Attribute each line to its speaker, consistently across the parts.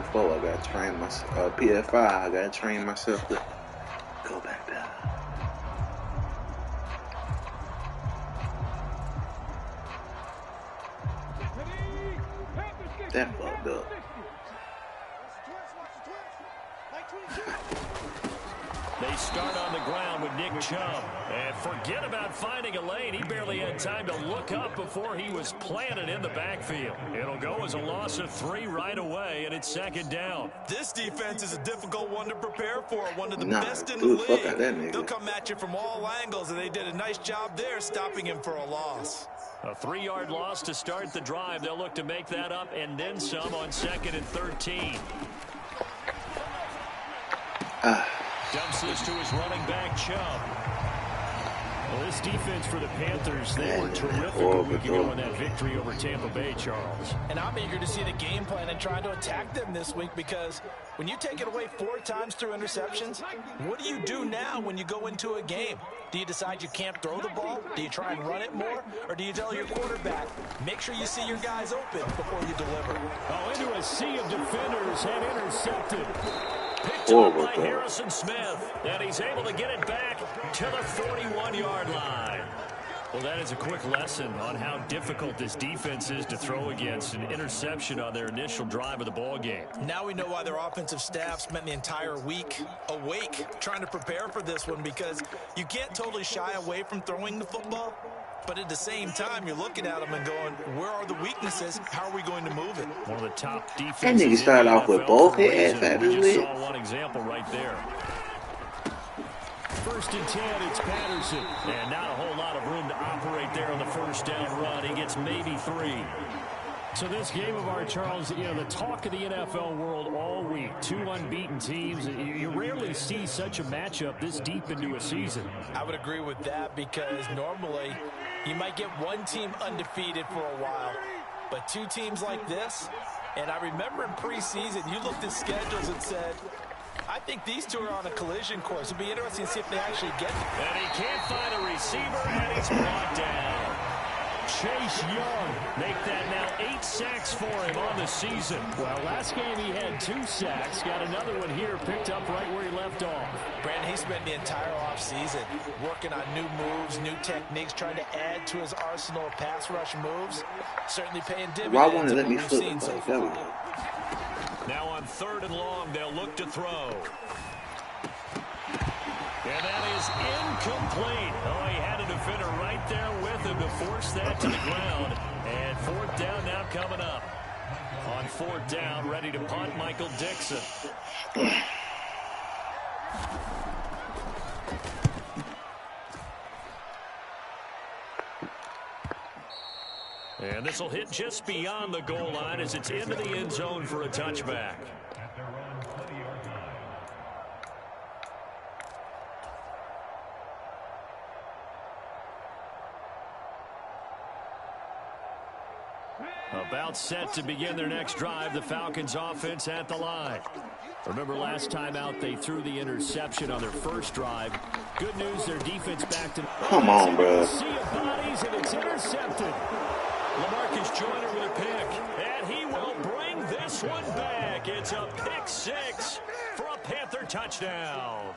Speaker 1: PS4. I gotta train myself. PS5. I gotta train myself to go back there. That fucked up.
Speaker 2: They start on the ground with Nick Chubb. And forget about finding a lane. He barely had time to look up before he was planted in the backfield. It'll go as a loss of 3 right away, and it's second down.
Speaker 3: This defense is a difficult one to prepare for. One of the best in the league. They'll come at you from all angles, and they did a nice job there stopping him for a loss.
Speaker 2: A 3-yard loss to start the drive. They'll look to make that up and then some on 2nd and 13. Dumps this to his running back, Chubb. Well, this defense for the Panthers, they were terrific a week ago in that victory over Tampa Bay, Charles.
Speaker 4: And I'm eager to see the game plan and try to attack them this week, because when you take it away 4 times through interceptions, what do you do now when you go into a game? Do you decide you can't throw the ball? Do you try and run it more? Or do you tell your quarterback, make sure you see your guys open before you deliver?
Speaker 2: Oh, into a sea of defenders and intercepted. Picked up by Harrison Smith, and he's able to get it back to the 41-yard line. Well, that is a quick lesson on how difficult this defense is to throw against. An interception on their initial drive of the ball game.
Speaker 4: Now we know why their offensive staff spent the entire week awake trying to prepare for this one, because you can't totally shy away from throwing the football. But at the same time, you're looking at them and going, where are the weaknesses? How are we going to move it?
Speaker 2: One of the top defenses.
Speaker 1: That nigga started off with both his ass.
Speaker 2: We just saw one example right there. 1st and 10, it's Patterson. And not a whole lot of room to operate there on the 1st down run. He gets maybe 3. So this game of ours, Charles, you know, the talk of the NFL world all week. 2 unbeaten teams. You rarely see such a matchup this deep into a season.
Speaker 4: I would agree with that, because normally you might get one team undefeated for a while, but 2 teams like this, and I remember in preseason, you looked at schedules and said, I think these 2 are on a collision course. It'll be interesting to see if they actually get it.
Speaker 2: And he can't find a receiver, and he's brought down. Chase Young make that now 8 sacks for him on the season. Well, last game he had 2 sacks. Got another one here picked up right where he left off.
Speaker 4: Brandon, he spent the entire offseason working on new moves, new techniques, trying to add to his arsenal of pass rush moves. Certainly paying dividends.
Speaker 1: Why won't it let me flip so far?
Speaker 2: Now on 3rd and long, they'll look to throw. And that is incomplete. Oh, he had a defender right there with him to force that to the ground. And 4th down now coming up. On 4th down, ready to punt, Michael Dixon. And this will hit just beyond the goal line as it's into the end zone for a touchback. About set to begin their next drive, the Falcons offense at the line. Remember last time out they threw the interception on their 1st drive. Good news, their defense back to...
Speaker 1: Come on, bro.
Speaker 2: Sea of bodies, and it's intercepted. LaMarcus Joyner with a pick, and he will bring this one back. It's a pick 6 for a Panther touchdown.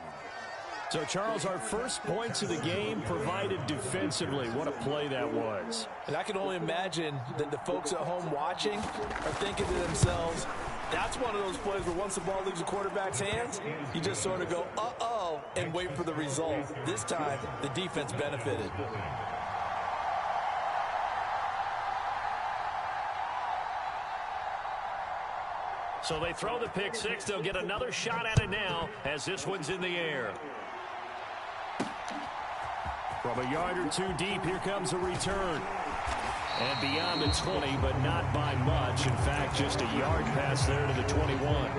Speaker 2: So, Charles, our first points of the game provided defensively. What a play that was.
Speaker 4: And I can only imagine that the folks at home watching are thinking to themselves, that's one of those plays where once the ball leaves the quarterback's hands, you just sort of go, uh-oh, and wait for the result. This time, the defense benefited.
Speaker 2: So they throw the pick 6. They'll get another shot at it now as this one's in the air. From a yard or 2 deep, here comes a return. And beyond the 20, but not by much. In fact, just a yard pass there to the 21.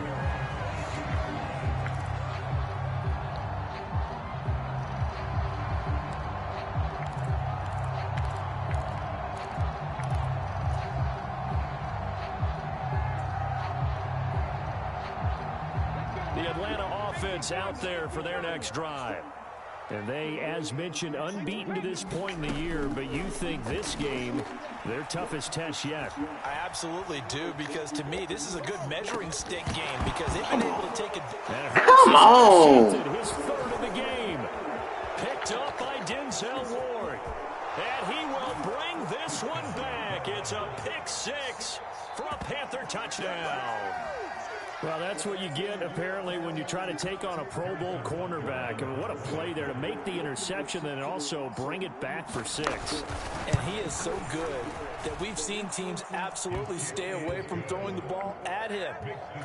Speaker 2: The Atlanta offense out there for their next drive. And they, as mentioned, unbeaten to this point in the year, but you think this game, their toughest test yet.
Speaker 4: I absolutely do, because to me, this is a good measuring stick game because they've been able to take it.
Speaker 1: Come on!
Speaker 2: His third of the game. Picked up by Denzel Ward. And he will bring this one back. It's a pick six for a Panther touchdown. Well, that's what you get, apparently, when you try to take on a Pro Bowl cornerback. I mean, what a play there to make the interception and also bring it back for 6.
Speaker 4: And he is so good that we've seen teams absolutely stay away from throwing the ball at him.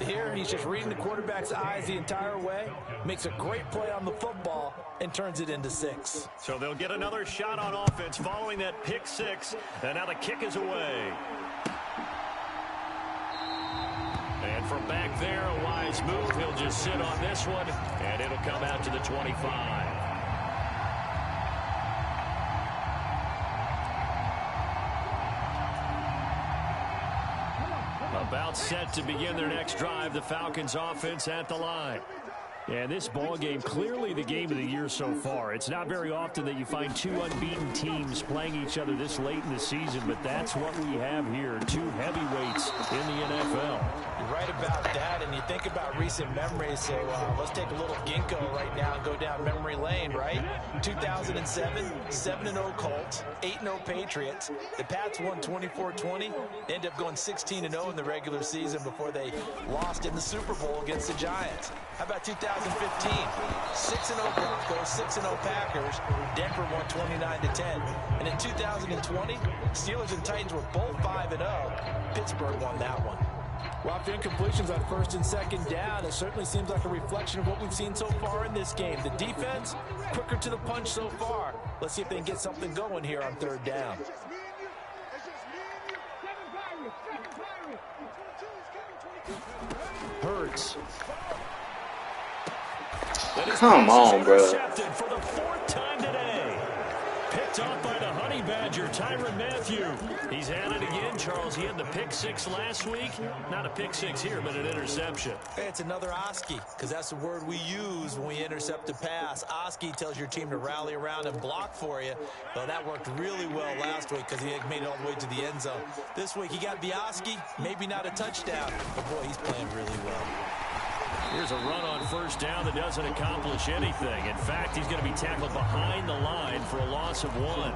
Speaker 4: Here, he's just reading the quarterback's eyes the entire way, makes a great play on the football, and turns it into 6.
Speaker 2: So they'll get another shot on offense following that pick 6, and now the kick is away. And from back there, a wise move. He'll just sit on this one, and it'll come out to the 25. About set to begin their next drive, the Falcons offense at the line. And this ball game, clearly the game of the year so far. It's not very often that you find two unbeaten teams playing each other this late in the season, but that's what we have here, two heavyweights in the NFL.
Speaker 4: You're right about that, and you think about recent memories, so let's take a little ginkgo right now and go down memory lane, right? 2007, 7-0 Colts, 8-0 Patriots. The Pats won 24-20, ended up going 16-0 in the regular season before they lost in the Super Bowl against the Giants. How about 2015? 6-0 Broncos, 6-0 Packers. Denver won 29-10. And in 2020, Steelers and Titans were both 5-0. Pittsburgh won that one. Well, after incompletions on first and second down, it certainly seems like a reflection of what we've seen so far in this game. The defense, quicker to the punch so far. Let's see if they can get something going here on third down.
Speaker 2: Hurts.
Speaker 1: Come on, bro.
Speaker 2: For the 4th time today. Picked off by the Honey Badger, Tyrann Mathieu. He's had it again, Charles. He had the pick 6 last week. Not a pick 6 here, but an interception.
Speaker 4: Hey, it's another Oski, because that's the word we use when we intercept a pass. Oski tells your team to rally around and block for you. Well, that worked really well last week because he had made it all the way to the end zone. This week, he got the Oski, maybe not a touchdown, but boy, he's playing really well.
Speaker 2: Here's a run on first down that doesn't accomplish anything. In fact, he's going to be tackled behind the line for a loss of 1.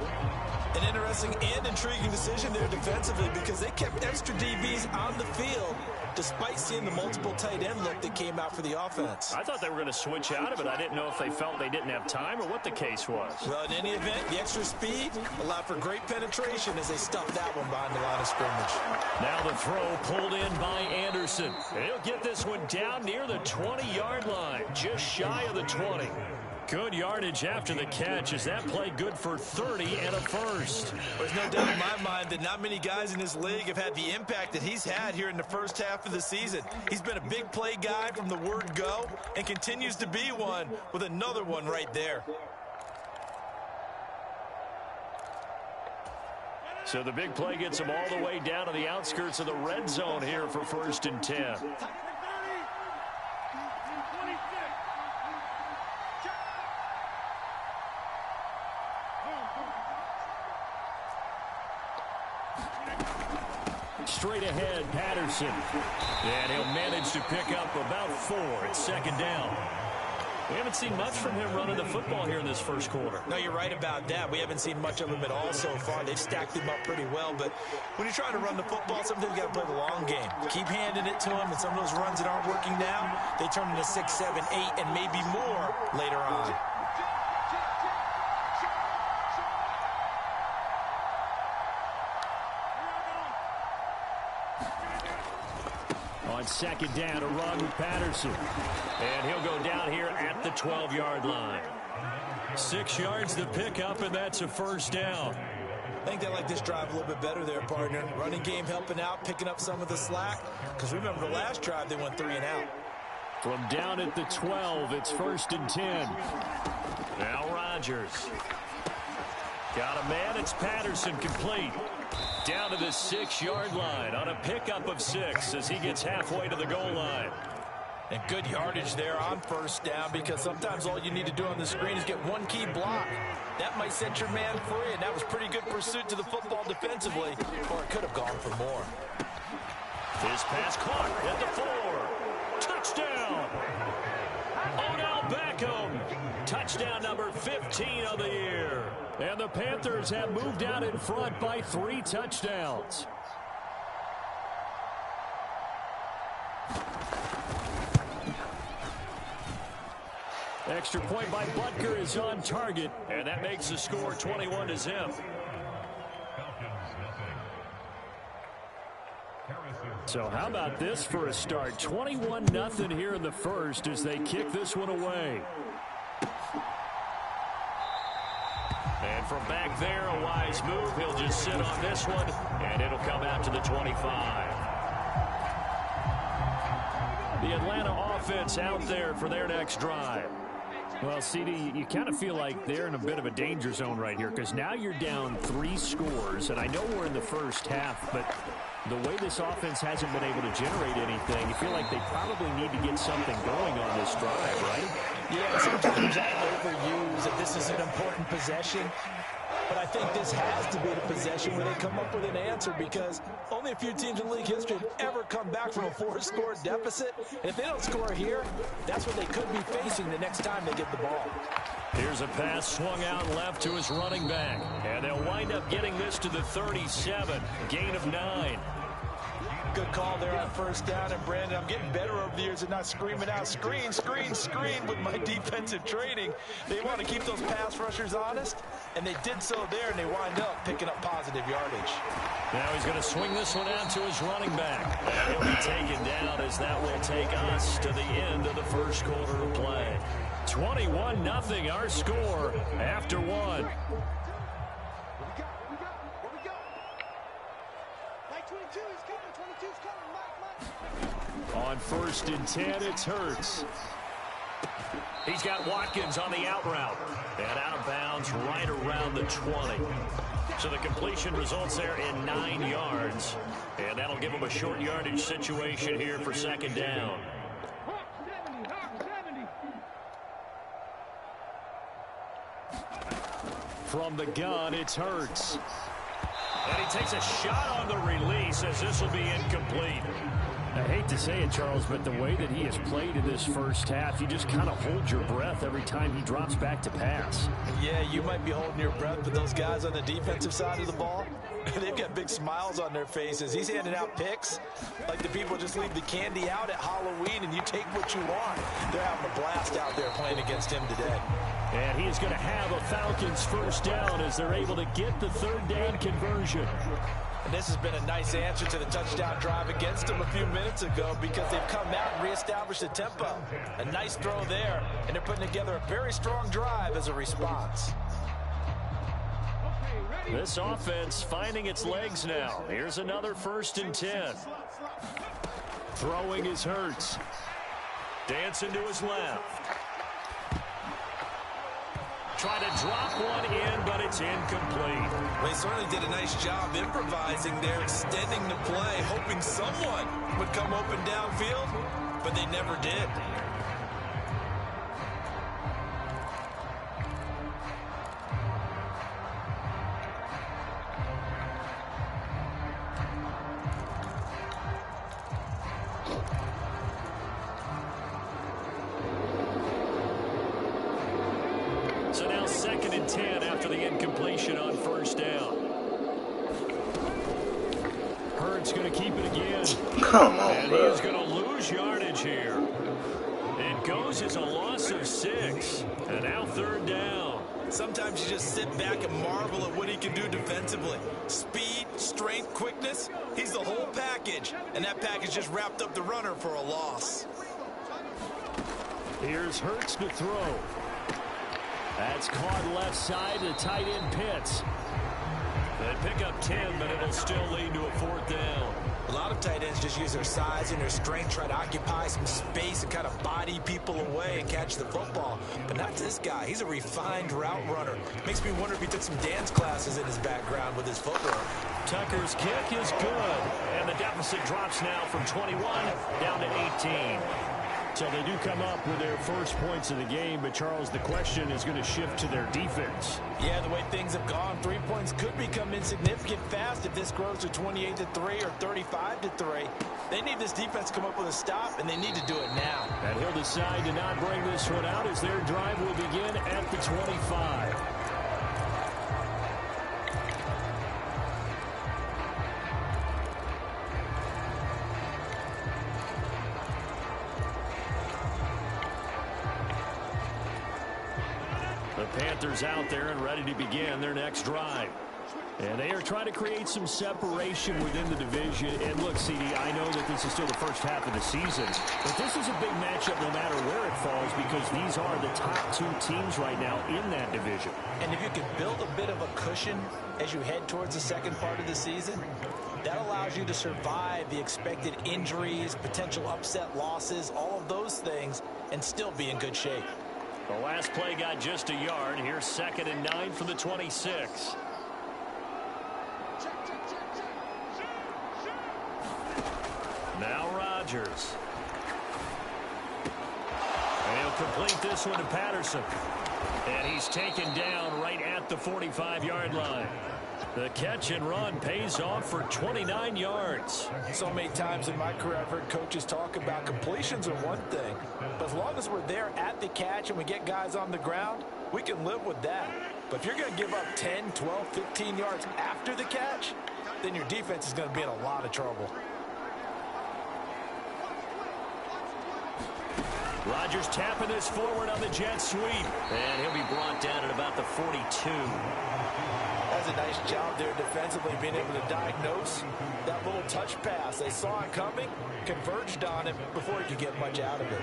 Speaker 4: An interesting and intriguing decision there defensively because they kept extra DBs on the field despite seeing the multiple tight end look that came out for the offense.
Speaker 2: I thought they were going to switch out of it. I didn't know if they felt they didn't have time or what the case was.
Speaker 4: Well, in any event, the extra speed allowed for great penetration as they stuffed that one behind the line of scrimmage.
Speaker 2: Now the throw pulled in by Anderson. He'll get this one down near the 20-yard line, just shy of the 20. Good yardage after the catch. Is that play good for 30 and a first?
Speaker 4: There's no doubt in my mind that not many guys in this league have had the impact that he's had here in the first half of the season. He's been a big play guy from the word go and continues to be one with another one right there.
Speaker 2: So the big play gets him all the way down to the outskirts of the red zone here for 1st and 10. Straight ahead, Patterson. And he'll manage to pick up about 4 at 2nd down. We haven't seen much from him running the football here in this first quarter.
Speaker 4: No, you're right about that. We haven't seen much of him at all so far. They've stacked him up pretty well. But when you're trying to run the football, sometimes you've got to play the long game. Keep handing it to him, and some of those runs that aren't working now, they turn into 6, 7, 8, and maybe more later on.
Speaker 2: On 2nd down, a run with Patterson. And he'll go down here at the 12-yard line. 6 yards to pick up, and that's a 1st down.
Speaker 4: I think they like this drive a little bit better there, partner. Running game helping out, picking up some of the slack. Because remember, the last drive, they went 3 and out.
Speaker 2: From down at the 12, it's 1st and 10. Now Rodgers. Got a man, it's Patterson complete. Down to the 6-yard line on a pickup of 6 as he gets halfway to the goal line.
Speaker 4: And good yardage there on first down, because sometimes all you need to do on the screen is get one key block. That might set your man free, and that was pretty good pursuit to the football defensively, or it could have gone for more.
Speaker 2: This pass caught at the 4. Touchdown! Odell Beckham. Touchdown number 15 of the year. And the Panthers have moved out in front by 3 touchdowns. Extra point by Butker is on target, and that makes the score 21-0. So how about this for a start? 21-0 here in the first as they kick this one away. And from back there, a wise move. He'll just sit on this one, and it'll come out to the 25. The Atlanta offense out there for their next drive. Well, CD, you kind of feel like they're in a bit of a danger zone right here, because now you're down 3 scores, and I know we're in the first half, but the way this offense hasn't been able to generate anything, you feel like they probably need to get something going on this drive, right?
Speaker 4: Yeah, sometimes I overuse that this is an important possession, but I think this has to be the possession where they come up with an answer, because only a few teams in league history have ever come back from a 4-score deficit. And if they don't score here, that's what they could be facing the next time they get the ball.
Speaker 2: Here's a pass swung out left to his running back. And they'll wind up getting this to the 37. Gain of 9.
Speaker 4: Good call there on first down. And, Brandon, I'm getting better over the years at not screaming out, screen, screen, screen with my defensive training. They want to keep those pass rushers honest, and they did so there, and they wind up picking up positive yardage.
Speaker 2: Now he's going to swing this one out to his running back. And he'll be taken down as that will take us to the end of the first quarter of play. 21-0 our score after 1. On 1st and 10, it's Hurts. He's got Watkins on the out route. And out of bounds right around the 20. So the completion results there in 9 yards. And that'll give him a short yardage situation here for 2nd down. From the gun, it's Hurts. And he takes a shot on the release as this will be incomplete. I hate to say it, Charles, but the way that he has played in this first half, you just kind of hold your breath every time he drops back to pass.
Speaker 4: Yeah, you might be holding your breath, but those guys on the defensive side of the ball, they've got big smiles on their faces. He's handing out picks like the people just leave the candy out at Halloween and you take what you want. They're having a blast out there playing against him today.
Speaker 2: And he is going to have a Falcons first down as they're able to get the 3rd down conversion.
Speaker 4: And this has been a nice answer to the touchdown drive against them a few minutes ago, because they've come out and reestablished the tempo. A nice throw there, and they're putting together a very strong drive as a response.
Speaker 2: This offense finding its legs now. Here's another 1st and 10. Throwing is Hurts. Dancing to his left. Try to drop one in, but it's incomplete.
Speaker 3: They certainly did a nice job improvising there, extending the play, hoping someone would come open downfield, but they never did.
Speaker 2: So now 2nd and 10 after the incompletion on first down. Hurts going to keep it again.
Speaker 1: Come on,
Speaker 2: and
Speaker 1: bro.
Speaker 2: He's going to lose yardage here. It goes as a loss of 6. And now 3rd down.
Speaker 3: Sometimes you just sit back and marvel at what he can do defensively. Speed, strength, quickness, he's the whole package. And that package just wrapped up the runner for a loss.
Speaker 2: Here's Hurts to throw. That's caught left side to tight end Pitts. They pick up 10, but it'll still lead to a 4th down.
Speaker 4: A lot of tight ends just use their size and their strength, try to occupy some space and kind of body people away and catch the football. But not this guy. He's a refined route runner. Makes me wonder if he took some dance classes in his background with his footwork.
Speaker 2: Tucker's kick is good, and the deficit drops now from 21 down to 18. So they do come up with their first points of the game, but Charles, the question is going to shift to their defense.
Speaker 4: Yeah, the way things have gone, 3 points could become insignificant fast if this grows to 28-3 or 35-3. They need this defense to come up with a stop, and they need to do it now.
Speaker 2: And he'll decide to not bring this one out as their drive will begin at the 25. The Panthers out there and ready to begin their next drive. And they are trying to create some separation within the division. And look, CD, I know that this is still the first half of the season, but this is a big matchup no matter where it falls because these are the top 2 teams right now in that division.
Speaker 4: And if you can build a bit of a cushion as you head towards the second part of the season, that allows you to survive the expected injuries, potential upset losses, all of those things, and still be in good shape.
Speaker 2: The last play got just a yard. Here's 2nd and 9 from the 26. Now Rodgers. And he'll complete this one to Patterson. And he's taken down right at the 45-yard line. The catch and run pays off for 29 yards.
Speaker 4: So many times in my career I've heard coaches talk about completions are one thing, but as long as we're there at the catch and we get guys on the ground, we can live with that. But if you're going to give up 10, 12, 15 yards after the catch, then your defense is going to be in a lot of trouble.
Speaker 2: Rodgers tapping this forward on the jet sweep. And he'll be brought down at about the 42.
Speaker 4: That's a nice job there defensively, being able to diagnose that little touch pass. They saw it coming, converged on it before he could get much out of it.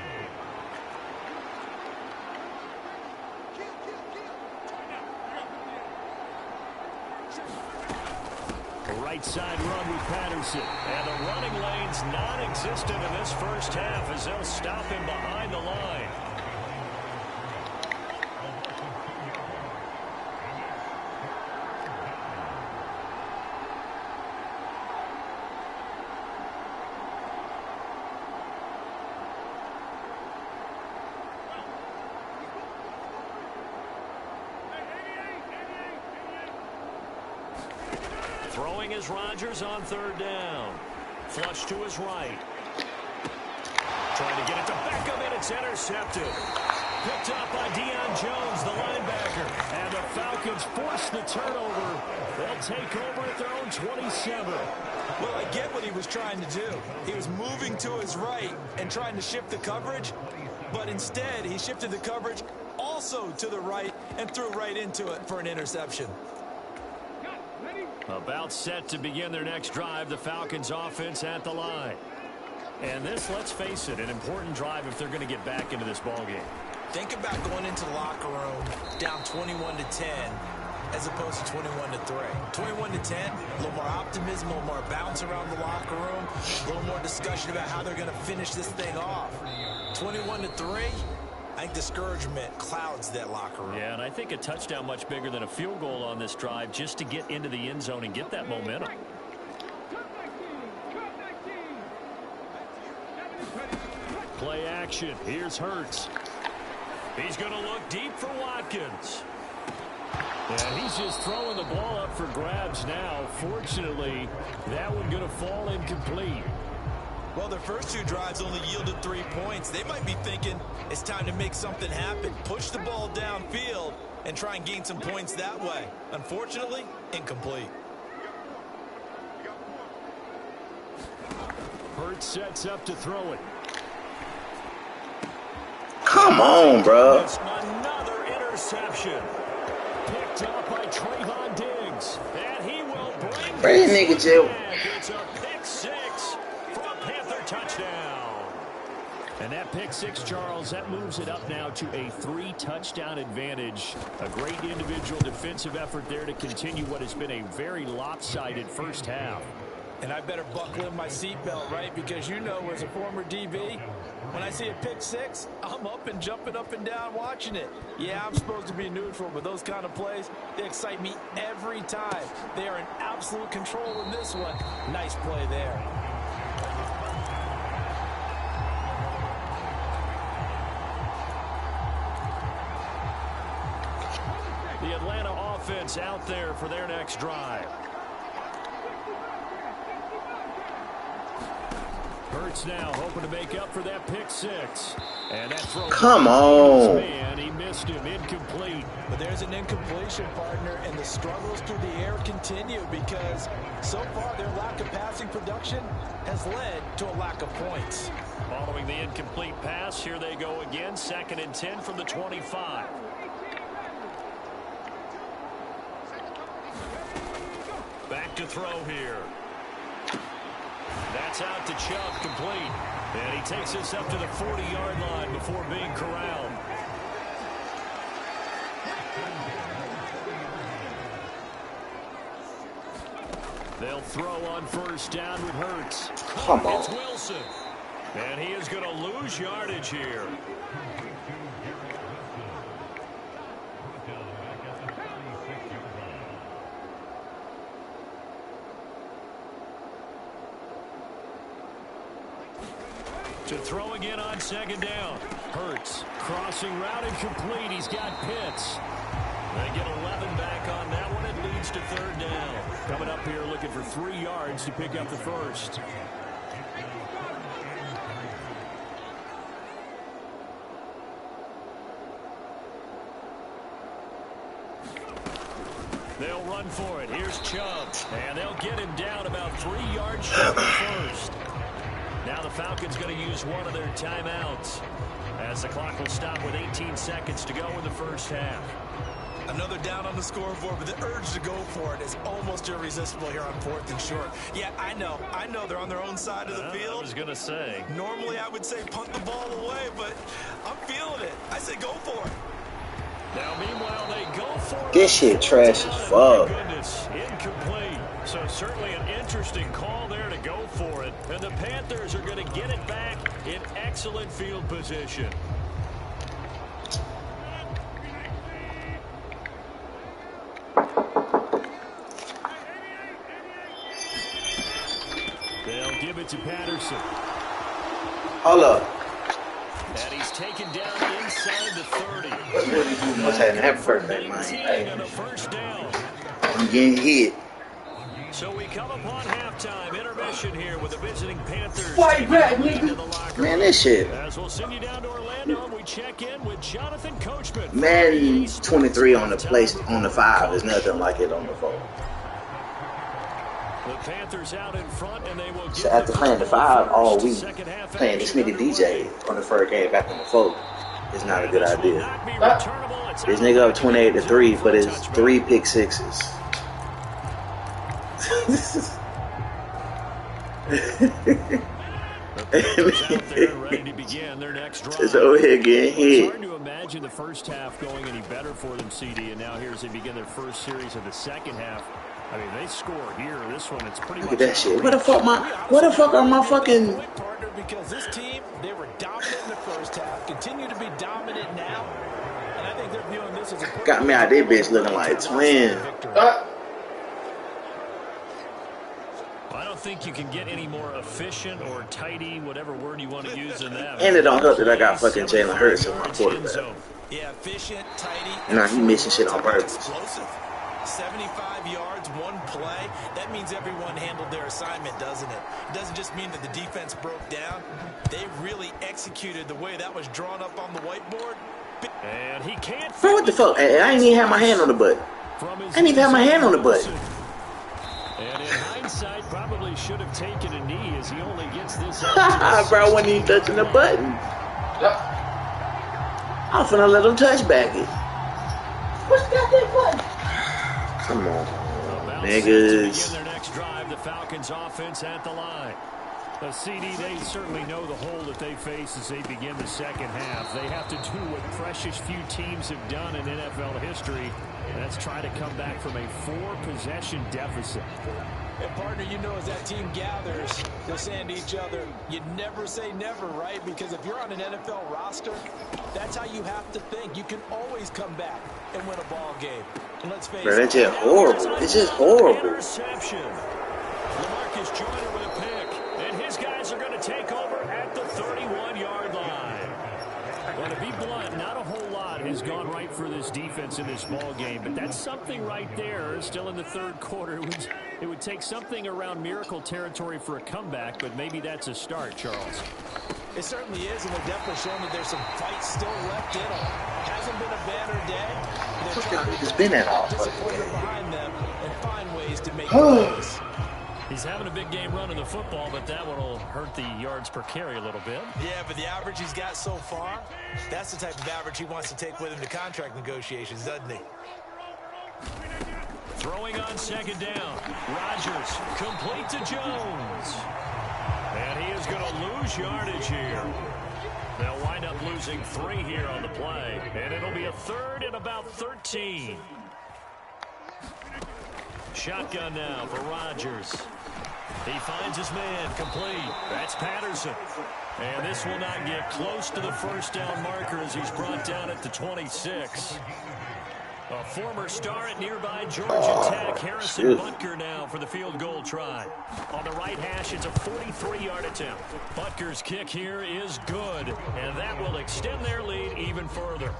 Speaker 2: Right side run with Patterson. And the running lane's non-existent in this first half as they'll stop him behind the line. Throwing is Rodgers on 3rd down. Flush to his right. Trying to get it to Beckham, and it's intercepted. Picked up by Deion Jones, the linebacker. And the Falcons force the turnover. They'll take over at their own 27.
Speaker 4: Well, I get what he was trying to do. He was moving to his right and trying to shift the coverage, but instead he shifted the coverage also to the right and threw right into it for an interception.
Speaker 2: About set to begin their next drive, the Falcons offense at the line. And this, let's face it, an important drive if they're going to get back into this ballgame.
Speaker 4: Think about going into the locker room down 21-10 as opposed to 21-3. 21-10, a little more optimism, a little more bounce around the locker room, a little more discussion about how they're going to finish this thing off. 21-3, I think discouragement clouds that locker room.
Speaker 2: Yeah, and I think a touchdown much bigger than a field goal on this drive just to get into the end zone and get that momentum. Play action. Here's Hurts. He's going to look deep for Watkins. And he's just throwing the ball up for grabs now. Fortunately, that one going to fall incomplete.
Speaker 3: Well, their first 2 drives only yielded 3 points. They might be thinking it's time to make something happen. Push the ball downfield and try and gain some points that way. Unfortunately, incomplete.
Speaker 2: Hurts sets up to throw it.
Speaker 1: Come on, bro.
Speaker 2: Another interception. Picked up by Trayvon Diggs. And he will bring
Speaker 1: Nigga, Joe.
Speaker 2: It's a pick 6 for a Panther touchdown. And that pick 6, Charles, that moves it up now to a 3-touchdown advantage. A great individual defensive effort there to continue what has been a very lopsided first half.
Speaker 4: And I better buckle in my seatbelt, right? Because you know, as a former DB, when I see a pick 6, I'm up and jumping up and down watching it. Yeah, I'm supposed to be neutral, but those kind of plays, they excite me every time. They are in absolute control in this one. Nice play there.
Speaker 2: offense out there for their next drive. Hurts now hoping to make up for that pick six. And that throw.
Speaker 1: Come on.
Speaker 2: Man, he missed him. Incomplete.
Speaker 4: But there's an incompletion, partner, and the struggles through the air continue because so far their lack of passing production has led to a lack of points.
Speaker 2: Following the incomplete pass, here they go again. 2nd and 10 from the 25. Back to throw here. That's out to Chubb, complete. And he takes us up to the 40-yard line before being corralled. They'll throw on 1st down with Hurts.
Speaker 1: Come on.
Speaker 2: It's Wilson. And he is going to lose yardage here. To throw again on 2nd down. Hurts. Crossing route incomplete. He's got Pitts. They get 11 back on that one. It leads to 3rd down. Coming up here looking for 3 yards to pick up the first. They'll run for it. Here's Chubb. And they'll get him down about 3 yards short of first. Now the Falcons going to use one of their timeouts as the clock will stop with 18 seconds to go in the first half.
Speaker 3: Another down on the scoreboard, but the urge to go for it is almost irresistible here on 4th and short. Yeah, I know they're on their own side of the field.
Speaker 2: I was going to say.
Speaker 3: Normally I would say punt the ball away, but I'm feeling it. I say go for it.
Speaker 2: Now, meanwhile, they go for it.
Speaker 1: This shit trash as fuck.
Speaker 2: Goodness, incomplete. So certainly an interesting call there to go for it. And the Panthers are going to get it back in excellent field position. They'll give it to Patterson.
Speaker 1: Hold up.
Speaker 2: And he's taken down inside the 30.
Speaker 1: What's happening? Happy birthday, man.
Speaker 2: 19 and a 1st down.
Speaker 1: I'm getting hit.
Speaker 2: So we come upon halftime intermission here with the visiting Panthers.
Speaker 1: Fight back, nigga. Man, this shit.
Speaker 2: As we'll send you down to Orlando, we check in with Jonathan Coachman.
Speaker 1: Madden 23 on the place on the 5 is nothing like it on the 4.
Speaker 2: The Panthers out in front, and they will get
Speaker 1: So after playing the 5 all week, playing this nigga DJ on the 1st game back on the 4 is not a good idea. This nigga up 28-3, but it's 3 pick sixes. It's over here getting hit.
Speaker 2: It's hard to imagine the first half going any better for them, CD, and now here as they begin their first series of the second half. I mean, they score here. This one, it's pretty
Speaker 1: Look at that shit. What the fuck are my fucking...
Speaker 4: Partner, because this team, they were dominant in the first half, continue to be dominant now, and I think they're viewing this as a...
Speaker 1: Got me out there bitch looking like twin.
Speaker 2: I don't think you can get any more efficient or tidy, whatever word you want to use in that.
Speaker 1: And it don't help that I got fucking Jalen Hurts in my quarterback.
Speaker 3: Yeah, efficient, tidy.
Speaker 1: Nah, he missing shit on purpose.
Speaker 3: Explosive. 75 yards, one play. That means everyone handled their assignment, doesn't it? It doesn't just mean that the defense broke down. They really executed the way that was drawn up on the whiteboard.
Speaker 2: And he can't...
Speaker 1: Bro, what the fuck? I ain't even have my hand on the button. I ain't even have my hand on the button.
Speaker 2: And in hindsight, probably should have taken a knee as he only gets this.
Speaker 1: Bro, I wasn't even touching the button. I'm finna let him touch back it. What's got that button? Come on, niggas.
Speaker 2: Their next drive, the Falcons offense at the line. The CD, they certainly know the hole that they face as they begin the second half. They have to do what precious few teams have done in NFL history. That's try to come back from a 4-possession deficit.
Speaker 4: And partner, you know, as that team gathers, they're saying to each other, you never say never, right? Because if you're on an NFL roster, that's how you have to think. You can always come back and win a ball game. And let's face it,
Speaker 1: that's just horrible. It's just horrible.
Speaker 2: Interception. LaMarcus Joyner with a pick, and his guys are going to take over at the 31-yard line. Well, to be blunt, not a whole lot has gone right for this defense in this ball game, but that's something right there. Still in the third quarter. It would take something around miracle territory for a comeback, but maybe that's a start, Charles.
Speaker 4: It certainly is, and they're definitely showing that there's some fight still left in them. Hasn't been a banner day. They're trying to
Speaker 1: been that all
Speaker 4: disappointment behind them and find ways to make plays.
Speaker 2: He's having a big game running the football, but that one will hurt the yards per carry a little bit.
Speaker 4: Yeah, but the average he's got so far, that's the type of average he wants to take with him to contract negotiations, doesn't he?
Speaker 2: Throwing on second down. Rodgers complete to Jones. And he is going to lose yardage here. They'll wind up losing 3 here on the play. And it'll be a third and about 13. Shotgun now for Rodgers. He finds his man complete. That's Patterson. And this will not get close to the first down marker as he's brought down at the 26. A former star at nearby Georgia Tech, Harrison Butker now for the field goal try. On the right hash, it's a 43-yard attempt. Butker's kick here is good, and that will extend their lead even further.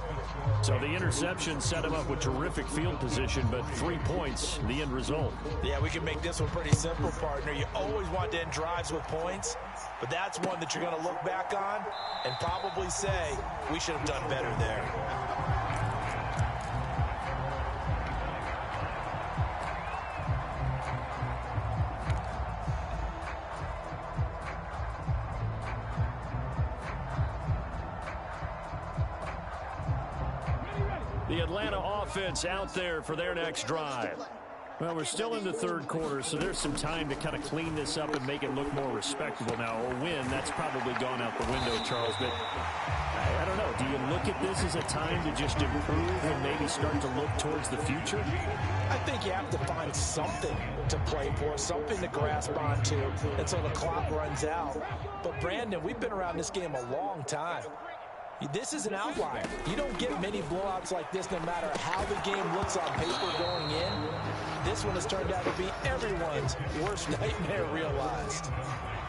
Speaker 2: So the interception set him up with terrific field position, but 3 points, the end result.
Speaker 4: Yeah, we can make this one pretty simple, partner. You always want to end drives with points, but that's one that you're going to look back on and probably say, we should have done better there.
Speaker 2: The Atlanta offense out there for their next drive. Well, we're still in the third quarter, so there's some time to kind of clean this up and make it look more respectable. Now, a win, that's probably gone out the window, Charles, but I don't know. Do you look at this as a time to just improve and maybe start to look towards the future?
Speaker 4: I think you have to find something to play for, something to grasp onto until the clock runs out. But, Brandon, we've been around this game a long time. This is an outlier. You don't get many blowouts like this no matter how the game looks on paper going in. This one has turned out to be everyone's worst nightmare realized.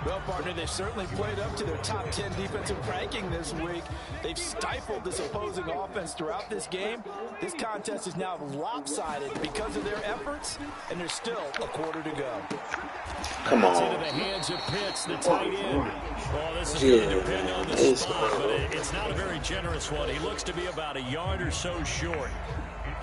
Speaker 4: Well, partner, they've certainly played up to their top 10 defensive ranking this week. They've stifled this opposing offense throughout this game. This contest is now lopsided because of their efforts, and there's still a quarter to go.
Speaker 1: Come on.
Speaker 2: Into the hands of Pitts, the tight end. Oh, this is going to depend on the spot, but it's not a very generous one. He looks to be about a yard or so short.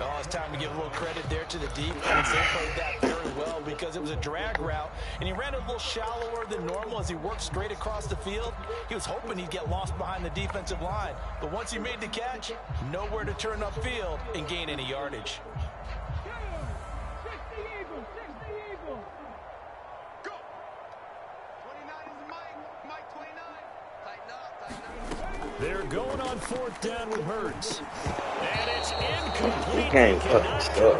Speaker 4: Oh, it's time to give a little credit there to the defense. They played that very well because it was a drag route, and he ran a little shallower than normal as he worked straight across the field. He was hoping he'd get lost behind the defensive line, but once he made the catch, nowhere to turn upfield and gain any yardage.
Speaker 2: They're going on fourth down with Hurts. And it's incomplete.
Speaker 1: He can't fucking stop.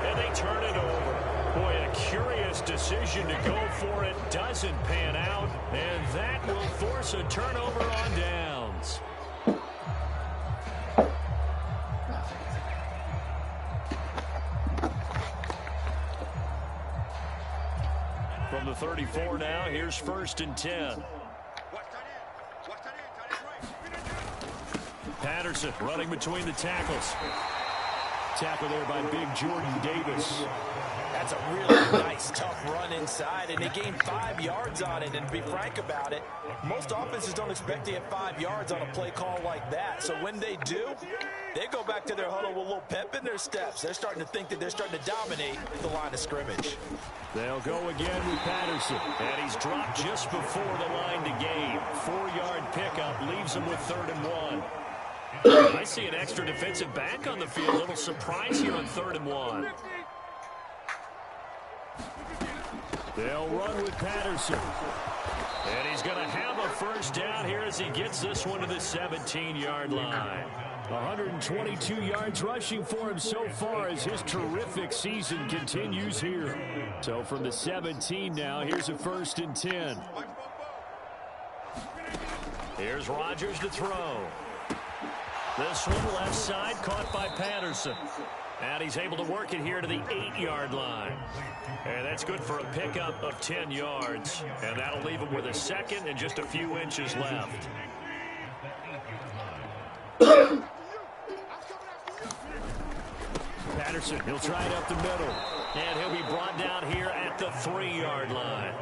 Speaker 2: And they turn it over. Boy, a curious decision to go for it. Doesn't pan out. And that will force a turnover on downs. From the 34 now, here's 1st and 10. Patterson running between the tackles. Tackle there by big Jordan Davis.
Speaker 4: That's a really nice, tough run inside, and they gained 5 yards on it. And to be frank about it, most offenses don't expect to get 5 yards on a play call like that. So when they do, they go back to their huddle with a little pep in their steps. They're starting to think that they're starting to dominate the line of scrimmage.
Speaker 2: They'll go again with Patterson, and he's dropped just before the line to gain. 4-yard pickup leaves him with 3rd and 1. I see an extra defensive back on the field. A little surprise here on 3rd and 1. They'll run with Patterson. And he's going to have a first down here as he gets this one to the 17-yard line. 122 yards rushing for him so far as his terrific season continues here. So from the 17 now, here's a 1st and 10. Here's Rodgers to throw. This one left side caught by Patterson. And he's able to work it here to the 8-yard line. And that's good for a pickup of 10 yards. And that'll leave him with a 2nd and just a few inches left. Patterson, he'll try it up the middle. And he'll be brought down here at the 3-yard line.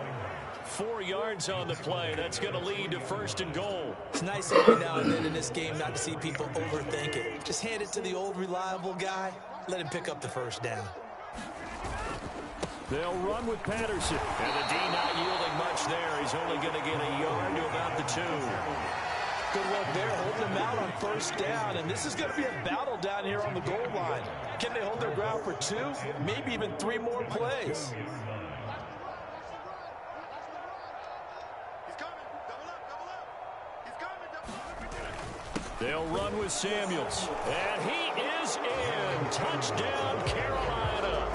Speaker 2: 4 yards on the play. That's going to lead to 1st and goal.
Speaker 4: It's nice every now and then in this game not to see people overthink it. Just hand it to the old reliable guy. Let him pick up the 1st down.
Speaker 2: They'll run with Patterson. And the D not yielding much there. He's only going to get a yard to about the 2.
Speaker 4: Good work there, holding them out on 1st down. And this is going to be a battle down here on the goal line. Can they hold their ground for 2, maybe even 3 more plays?
Speaker 2: They'll run with Samuels. And he is in. Touchdown, Carolina.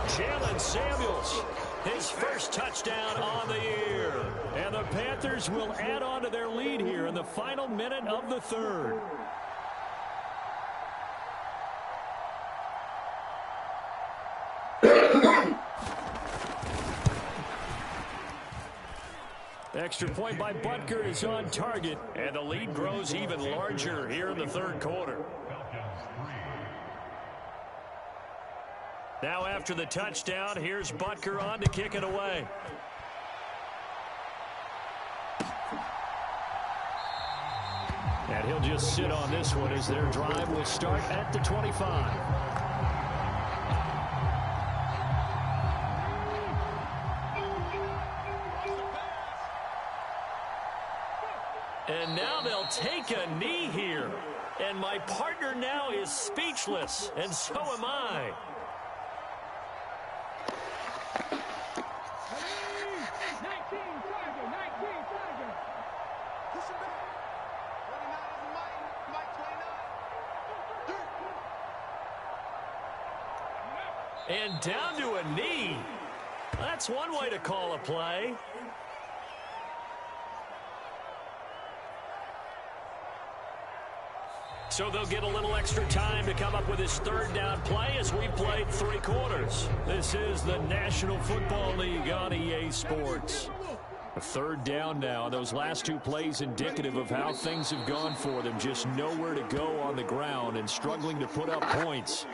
Speaker 2: Jalen Samuels, his first touchdown on the year. And the Panthers will add on to their lead here in the final minute of the 3rd. Extra point by Butker is on target, and the lead grows even larger here in the 3rd quarter. Now after the touchdown, here's Butker on to kick it away. And he'll just sit on this one as their drive will start at the 25. And now they'll take a knee here. And my partner now is speechless, and so am I. And down to a knee. That's one way to call a play. So they'll get a little extra time to come up with his 3rd down play as we played 3 quarters. This is the National Football League on EA Sports. A 3rd down now. Those last 2 plays indicative of how things have gone for them. Just nowhere to go on the ground and struggling to put up points.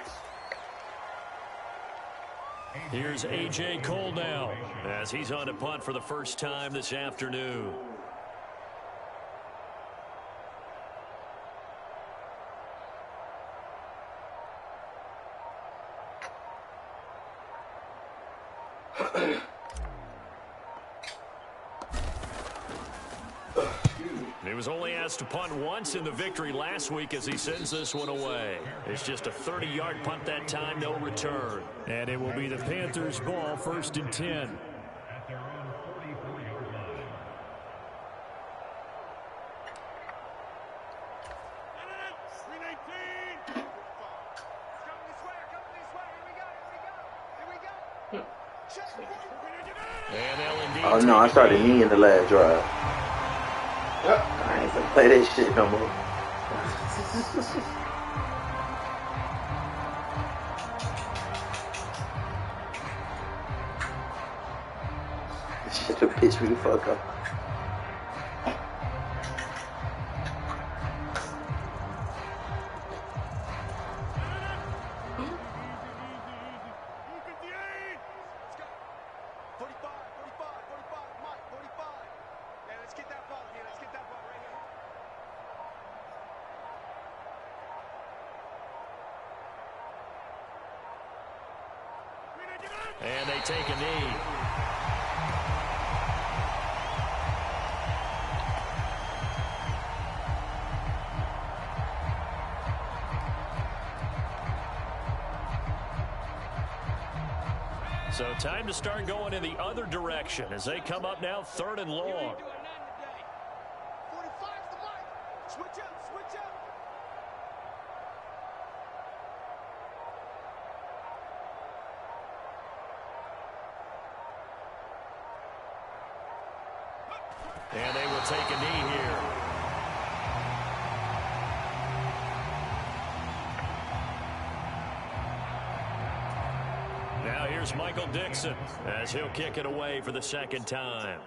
Speaker 2: Here's A.J. Cole now as he's on to punt for the first time this afternoon. He was only asked to punt once in the victory last week as he sends this one away. It's just a 30-yard punt that time, no return. And it will be the Panthers' ball, 1st and 10.
Speaker 1: Oh no, I started knee in the last drive. I ain't gonna play that shit no more. This shit will piss me the fuck off.
Speaker 2: And they take a knee. So time to start going in the other direction as they come up now 3rd and long. And they will take a knee here. Now here's Michael Dixon as he'll kick it away for the 2nd time.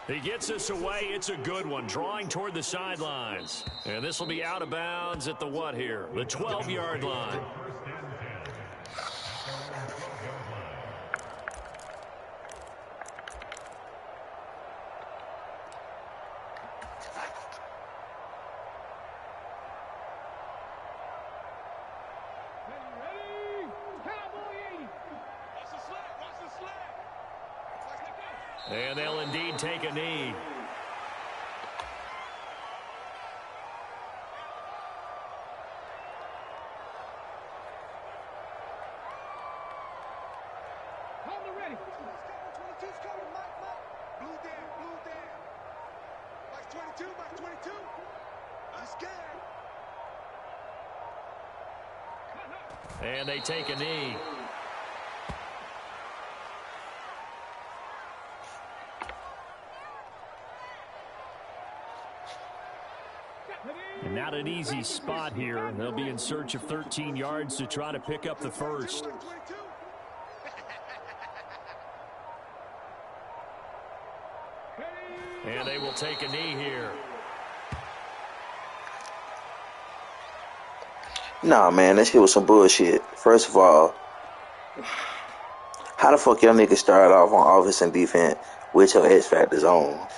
Speaker 2: He gets this away. It's a good one, drawing toward the sidelines. And this will be out of bounds at the what here? The 12-yard line. And they'll indeed take a knee. And they take a knee. And not an easy spot here. They'll be in search of 13 yards to try to pick up the first. And they will take a knee here.
Speaker 1: Nah, man, that shit was some bullshit. First of all, how the fuck y'all niggas started off on offense and defense with your X factors on?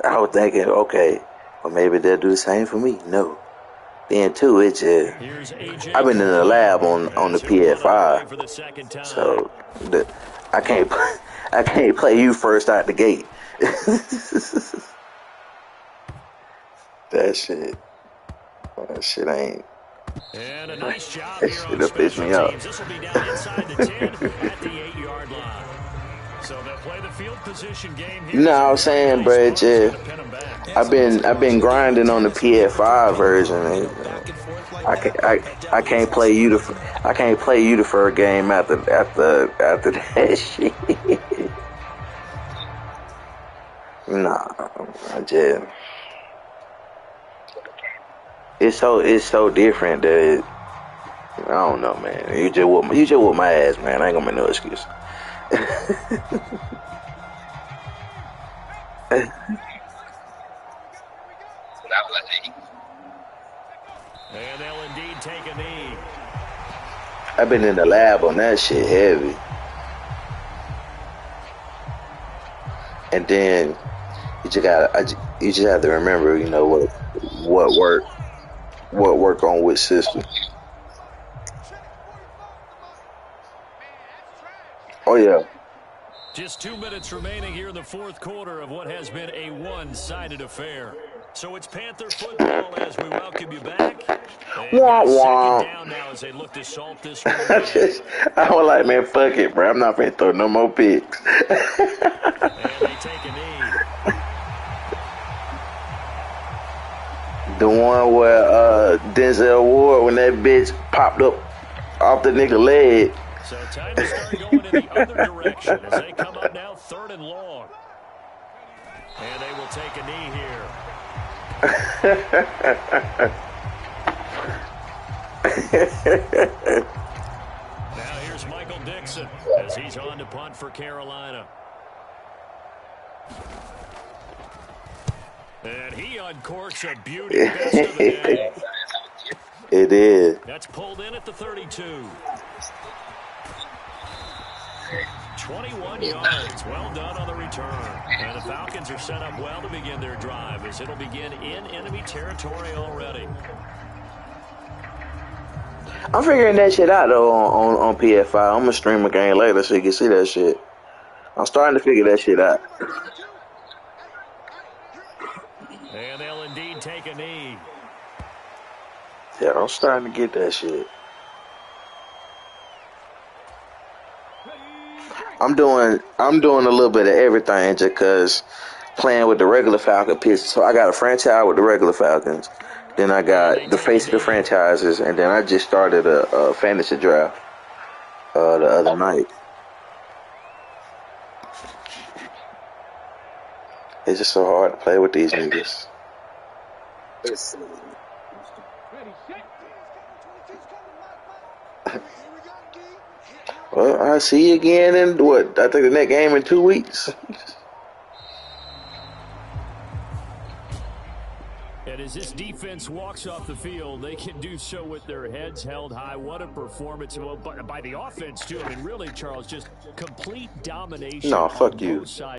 Speaker 1: I was thinking, okay, well maybe they'll do the same for me. No. Then too, it's I've been in the lab on the PS4, so I can't play you first out the gate. That shit ain't.
Speaker 2: And a nice job here on
Speaker 1: pissed me off.
Speaker 2: This will be down inside the 10 at the 8-yard line. So they'll play the field position game here.
Speaker 1: No, I was saying, bro, I've been grinding on the PS5 version. I can't play you the first game after that shit. Nah, it's so different that I don't know, man. You just whoop my ass, man. I ain't gonna make no excuse.
Speaker 2: And they'll indeed take a knee.
Speaker 1: I've been in the lab on that shit heavy. And then you just have to remember, you know, what work on which system. Oh yeah.
Speaker 2: Just 2 minutes remaining here in the fourth quarter of what has been a one-sided affair. So it's Panther football as we welcome you back.
Speaker 1: Wah, wah.
Speaker 2: Second down now as they look to salt this one.
Speaker 1: I was like, man, fuck it, bro. I'm not finna throw no more picks.
Speaker 2: And they take a knee.
Speaker 1: The one where Denzel Ward, when that bitch popped up off the nigga leg.
Speaker 2: So time to start going in the other direction as they come up now 3rd and long. And they will take a knee here. Now here's Michael Dixon as he's on to punt for Carolina. And he uncorks a beauty. Best of the day.
Speaker 1: It is.
Speaker 2: That's pulled in at the 32. 21 yards. Well done on the return. And the Falcons are set up well to begin their drive as it'll begin in enemy territory already.
Speaker 1: I'm figuring that shit out, though, on PS5. I'm going to stream a game later so you can see that shit. I'm starting to figure that shit out.
Speaker 2: And they'll indeed take a knee.
Speaker 1: Yeah, I'm starting to get that shit. I'm doing a little bit of everything just because playing with the regular Falcon pitch. So I got a franchise with the regular Falcons. Then I got the face of the franchises, and then I just started a fantasy draft the other night. It's just so hard to play with these niggas. Well, I'll see you again in what? I think the next game in 2 weeks.
Speaker 2: And as this defense walks off the field, they can do so with their heads held high. What a performance by the offense, too. I mean, really, Charles, just complete domination
Speaker 1: No,
Speaker 2: on
Speaker 1: fuck you.
Speaker 2: both sides.